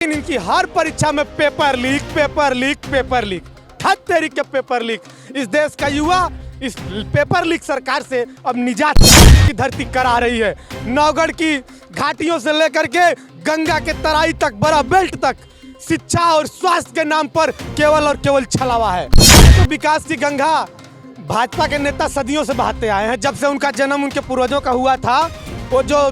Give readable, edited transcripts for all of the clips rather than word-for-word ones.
इनकी हर परीक्षा में paper leak paper leak paper leak, ठग तेरी के पेपर लीक। इस देश का युवा इस पेपर लीक सरकार से अब निजात की धरती करा रही है। नौगढ़ की घाटियों से लेकर के गंगा के तराई तक, बड़ा बेल्ट तक शिक्षा और स्वास्थ्य के नाम पर केवल और केवल छलावा है। तो विकास की गंगा भाजपा के नेता सदियों से बहाते आए हैं। जब से उनका जन्म उनके पूर्वजों का हुआ था, वो जो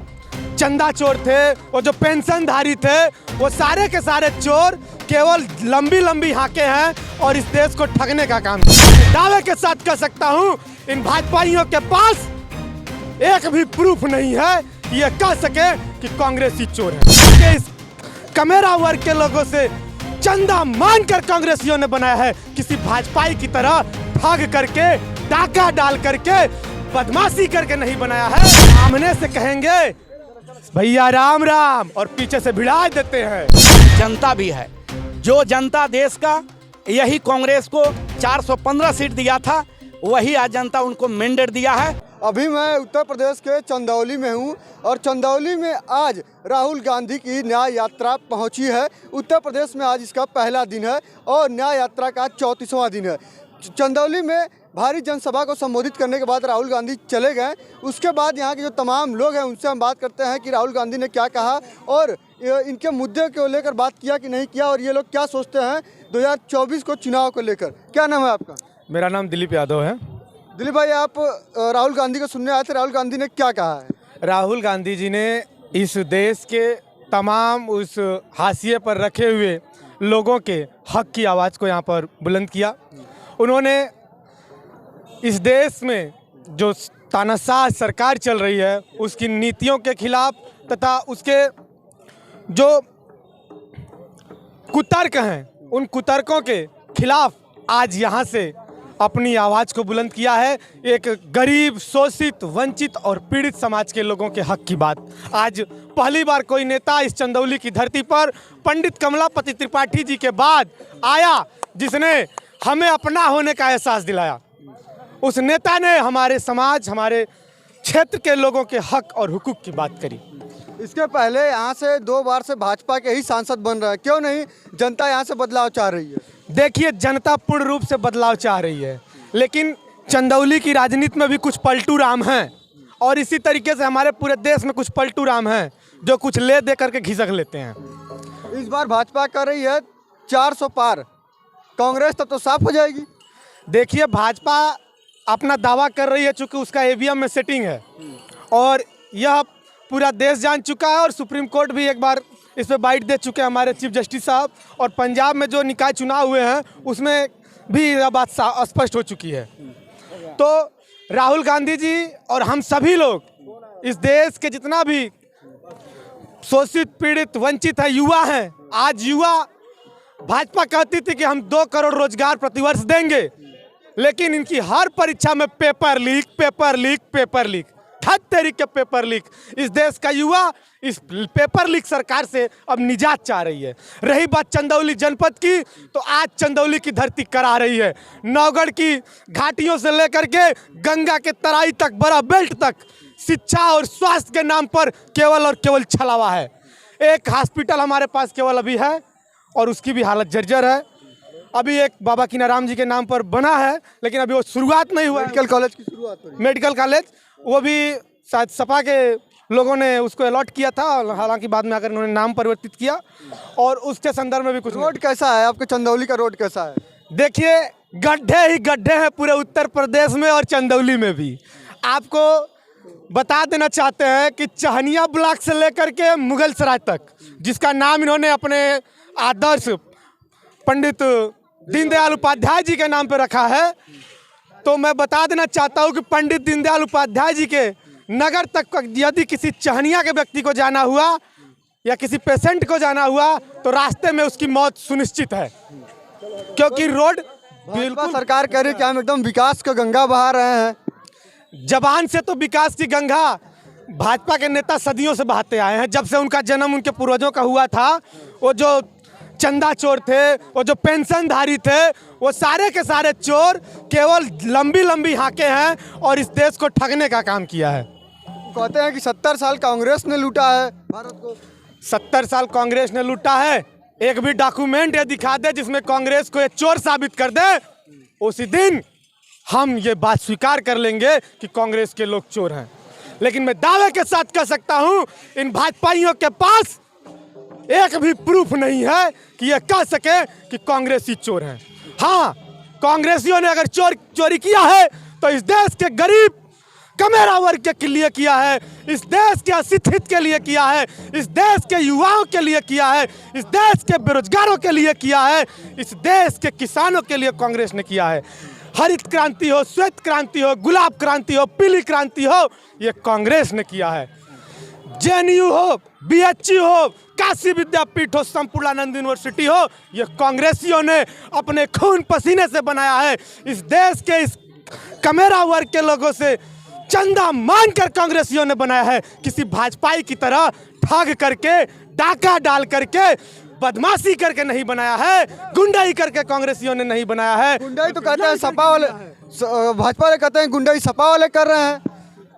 चंदा चोर थे, वो जो पेंशनधारी थे, वो सारे के सारे चोर केवल लंबी लंबी हाके हैं और इस देश को ठगने का काम। दावे के साथ कह सकता हूं, इन भाजपाइयों के पास एक भी प्रूफ नहीं है ये कह सके कि कांग्रेसी चोर है। इस कमेरा वर्ग के लोगों से चंदा मांगकर कांग्रेसियों ने बनाया है, किसी भाजपाई की तरह ठग करके, डाका डाल करके, बदमाशी करके नहीं बनाया है। सामने से कहेंगे भैया राम राम और पीछे से भिड़ा देते हैं। जनता भी है, जो जनता देश का यही कांग्रेस को 415 सीट दिया था, वही आज जनता उनको मैंडेट दिया है। अभी मैं उत्तर प्रदेश के चंदौली में हूं और चंदौली में आज राहुल गांधी की न्याय यात्रा पहुंची है। उत्तर प्रदेश में आज इसका पहला दिन है और न्याय यात्रा का 34वां दिन है। चंदौली में भारी जनसभा को संबोधित करने के बाद राहुल गांधी चले गए। उसके बाद यहाँ के जो तमाम लोग हैं उनसे हम बात करते हैं कि राहुल गांधी ने क्या कहा और इनके मुद्दे को लेकर बात किया कि नहीं किया और ये लोग क्या सोचते हैं 2024 को चुनाव को लेकर। क्या नाम है आपका? मेरा नाम दिलीप यादव है। दिलीप भाई, आप राहुल गांधी को सुनने आए थे, राहुल गांधी ने क्या कहा है? राहुल गांधी जी ने इस देश के तमाम उस हाशिए पर रखे हुए लोगों के हक की आवाज़ को यहाँ पर बुलंद किया। उन्होंने इस देश में जो तानाशाह सरकार चल रही है उसकी नीतियों के खिलाफ तथा उसके जो कुतर्क हैं उन कुतर्कों के खिलाफ आज यहाँ से अपनी आवाज़ को बुलंद किया है। एक गरीब, शोषित, वंचित और पीड़ित समाज के लोगों के हक की बात। आज पहली बार कोई नेता इस चंदौली की धरती पर पंडित कमलापति त्रिपाठी जी के बाद आया जिसने हमें अपना होने का एहसास दिलाया। उस नेता ने हमारे समाज, हमारे क्षेत्र के लोगों के हक और हुकूक की बात करी। इसके पहले यहाँ से 2 बार से भाजपा के ही सांसद बन रहे हैं, क्यों नहीं जनता यहाँ से बदलाव चाह रही है? देखिए, जनता पूर्ण रूप से बदलाव चाह रही है, लेकिन चंदौली की राजनीति में भी कुछ पलटू राम हैं और इसी तरीके से हमारे पूरे देश में कुछ पलटू राम हैं जो कुछ ले दे करके घिसक लेते हैं। इस बार भाजपा कर रही है 400 पार, कांग्रेस तब तो साफ हो जाएगी। देखिए, भाजपा अपना दावा कर रही है, चूँकि उसका ईवीएम में सेटिंग है और यह पूरा देश जान चुका है और सुप्रीम कोर्ट भी एक बार इस पर बाइट दे चुके हैं हमारे चीफ जस्टिस साहब। और पंजाब में जो निकाय चुनाव हुए हैं उसमें भी यह बात स्पष्ट हो चुकी है। तो राहुल गांधी जी और हम सभी लोग, इस देश के जितना भी शोषित, पीड़ित, वंचित है, युवा हैं, आज युवा भाजपा कहती थी कि हम 2 करोड़ रोजगार प्रतिवर्ष देंगे, लेकिन इनकी हर परीक्षा में paper leak paper leak paper leak, ठग तेरी के पेपर लीक। इस देश का युवा इस पेपर लीक सरकार से अब निजात चाह रही है। रही बात चंदौली जनपद की, तो आज चंदौली की धरती करा रही है। नौगढ़ की घाटियों से लेकर के गंगा के तराई तक, बड़ा बेल्ट तक शिक्षा और स्वास्थ्य के नाम पर केवल और केवल छलावा है। एक हॉस्पिटल हमारे पास केवल अभी है और उसकी भी हालत जर्जर है। अभी एक बाबा कीनाराम जी के नाम पर बना है, लेकिन अभी वो शुरुआत नहीं हुआ। मेडिकल कॉलेज की शुरुआत हो रही है। मेडिकल कॉलेज वो भी शायद सपा के लोगों ने उसको अलॉट किया था, हालांकि बाद में आकर उन्होंने नाम परिवर्तित किया और उसके संदर्भ में भी कुछ। रोड कैसा है आपके चंदौली का? रोड कैसा है? देखिए, गड्ढे ही गड्ढे हैं पूरे उत्तर प्रदेश में और चंदौली में भी। आपको बता देना चाहते हैं कि चहनिया ब्लॉक से लेकर के मुगल सराय तक, जिसका नाम इन्होंने अपने आदर्श पंडित दीनदयाल उपाध्याय जी के नाम पे रखा है, तो मैं बता देना चाहता हूँ कि पंडित दीनदयाल उपाध्याय जी के नगर तक यदि किसी चहनिया के व्यक्ति को जाना हुआ या किसी पेशेंट को जाना हुआ तो रास्ते में उसकी मौत सुनिश्चित है, क्योंकि रोड बिल्कुल सरकार कह रही है कि हम एकदम विकास का गंगा बहा रहे हैं। जबान से तो विकास की गंगा भाजपा के नेता सदियों से बहाते आए हैं। जब से उनका जन्म उनके पूर्वजों का हुआ था, वो जो चंदा चोर थे, वो जो पेंशनधारी थे, वो सारे के सारे चोर केवल लंबी लंबी हाके हैं और इस देश को ठगने का काम किया है। कहते हैं कि 70 साल कांग्रेस ने लूटा है भारत को। 70 साल कांग्रेस ने लूटा है, एक भी डॉक्यूमेंट ये दिखा दे जिसमें कांग्रेस को ये चोर साबित कर दे, उसी दिन हम ये बात स्वीकार कर लेंगे कि कांग्रेस के लोग चोर हैं। लेकिन मैं दावे के साथ कह सकता हूं, इन भाजपाइयों के पास एक भी प्रूफ नहीं है कि ये कह सके कि कांग्रेसी चोर हैं। हाँ, कांग्रेसियों ने अगर चोरी किया है तो इस देश के गरीब कमेरा वर्ग के लिए किया है, इस देश के अशिक्षित के लिए किया है, इस देश के युवाओं के लिए किया है, इस देश के बेरोजगारों के लिए किया है, इस देश के किसानों के लिए कांग्रेस ने किया है। हरित क्रांति हो, श्वेत क्रांति हो, गुलाब क्रांति हो, पीली क्रांति हो, ये कांग्रेस ने किया है। जेएनयू हो, बीएचयू हो, काशी विद्यापीठ हो, संपूर्णानंद यूनिवर्सिटी हो, ये कांग्रेसियों ने अपने खून पसीने से बनाया है। इस देश के इस कमेरा वर्ग के लोगों से चंदा मांगकर कांग्रेसियों ने बनाया है। किसी भाजपाई की तरह ठग करके, डाका डाल करके, बदमाशी करके नहीं बनाया है, गुंडाई करके कांग्रेसियों ने नहीं बनाया है। गुंडाई तो कहते हैं सपा वाले, भाजपा वाले कहते हैं गुंडाई सपा वाले कर रहे हैं।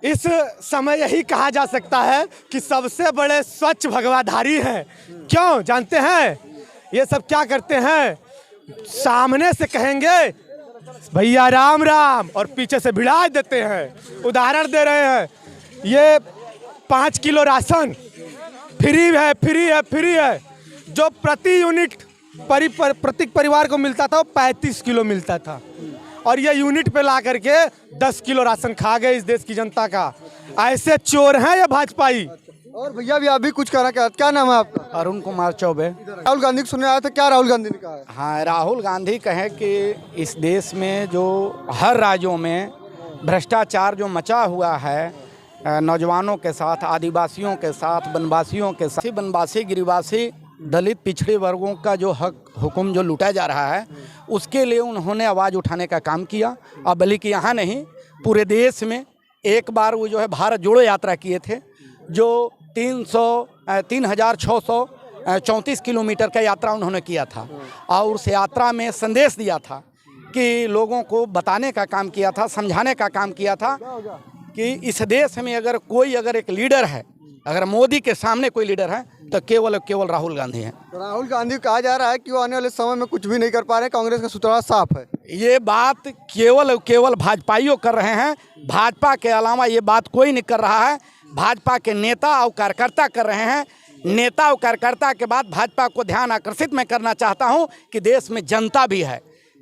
इस समय यही कहा जा सकता है कि सबसे बड़े स्वच्छ भगवाधारी हैं। क्यों जानते हैं? ये सब क्या करते हैं, सामने से कहेंगे भैया राम राम और पीछे से भिड़ा देते हैं। उदाहरण दे रहे हैं, ये 5 किलो राशन फ्री है, फ्री है, फ्री है। जो प्रति यूनिट प्रत्येक परिवार को मिलता था वो 35 किलो मिलता था, और ये यूनिट पे ला करके 10 किलो राशन खा गए इस देश की जनता का। ऐसे चोर हैं ये भाजपाई। और भैया भी अभी कुछ करा, क्या नाम है आपका? अरुण कुमार चौबे। राहुल गांधी को सुनने आया था, क्या राहुल गांधी ने कहा है? हाँ, राहुल गांधी कहे कि इस देश में जो हर राज्यों में भ्रष्टाचार जो मचा हुआ है, नौजवानों के साथ, आदिवासियों के साथ, वनवासियों के साथ, वनवासी, गिरिवासी, दलित, पिछड़े वर्गों का जो हक हुक्म जो लूटा जा रहा है, उसके लिए उन्होंने आवाज़ उठाने का काम किया। अब बल्कि यहाँ नहीं, पूरे देश में एक बार वो जो है भारत जोड़ो यात्रा किए थे, जो 3634 किलोमीटर का यात्रा उन्होंने किया था, और उस यात्रा में संदेश दिया था कि लोगों को बताने का काम किया था, समझाने का काम किया था कि इस देश में अगर एक लीडर है, अगर मोदी के सामने कोई लीडर है तो केवल राहुल गांधी हैं। तो राहुल गांधी कहा जा रहा है कि वो आने वाले समय में कुछ भी नहीं कर पा रहे, कांग्रेस का सुतरा साफ है। ये बात केवल भाजपाइयों कर रहे हैं, भाजपा के अलावा ये बात कोई नहीं कर रहा है। भाजपा के नेता और कार्यकर्ता कर रहे हैं। नेता और कार्यकर्ता के बाद भाजपा को ध्यान आकर्षित मैं करना चाहता हूं कि देश में जनता भी है।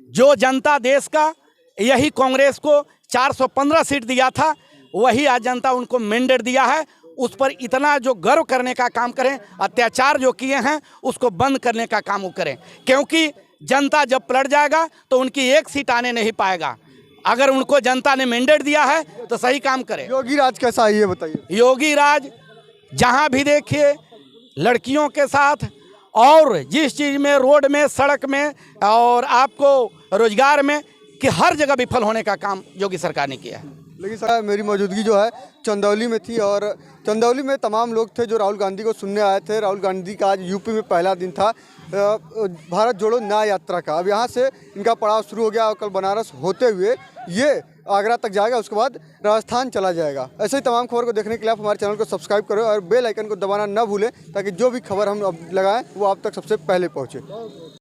जो जनता देश का यही कांग्रेस को 415 सीट दिया था, वही आज जनता उनको मैंडेट दिया है। उस पर इतना जो गर्व करने का काम करें, अत्याचार जो किए हैं उसको बंद करने का काम वो करें, क्योंकि जनता जब पलट जाएगा तो उनकी एक सीट आने नहीं पाएगा। अगर उनको जनता ने मैंडेट दिया है तो सही काम करें। योगी राज कैसा है ये बताइए? योगी राज जहां भी देखिए लड़कियों के साथ, और जिस चीज़ में, रोड में, सड़क में, और आपको रोजगार में, कि हर जगह विफल होने का काम योगी सरकार ने किया है। लेकिन सर, मेरी मौजूदगी जो है चंदौली में थी, और चंदौली में तमाम लोग थे जो राहुल गांधी को सुनने आए थे। राहुल गांधी का आज यूपी में पहला दिन था भारत जोड़ो न्याय यात्रा का। अब यहाँ से इनका पड़ाव शुरू हो गया और कल बनारस होते हुए ये आगरा तक जाएगा, उसके बाद राजस्थान चला जाएगा। ऐसे ही तमाम खबर को देखने के लिए आप हमारे चैनल को सब्सक्राइब करें और बेल आइकन को दबाना न भूलें, ताकि जो भी खबर हम अब लगाएं वो आप तक सबसे पहले पहुँचे।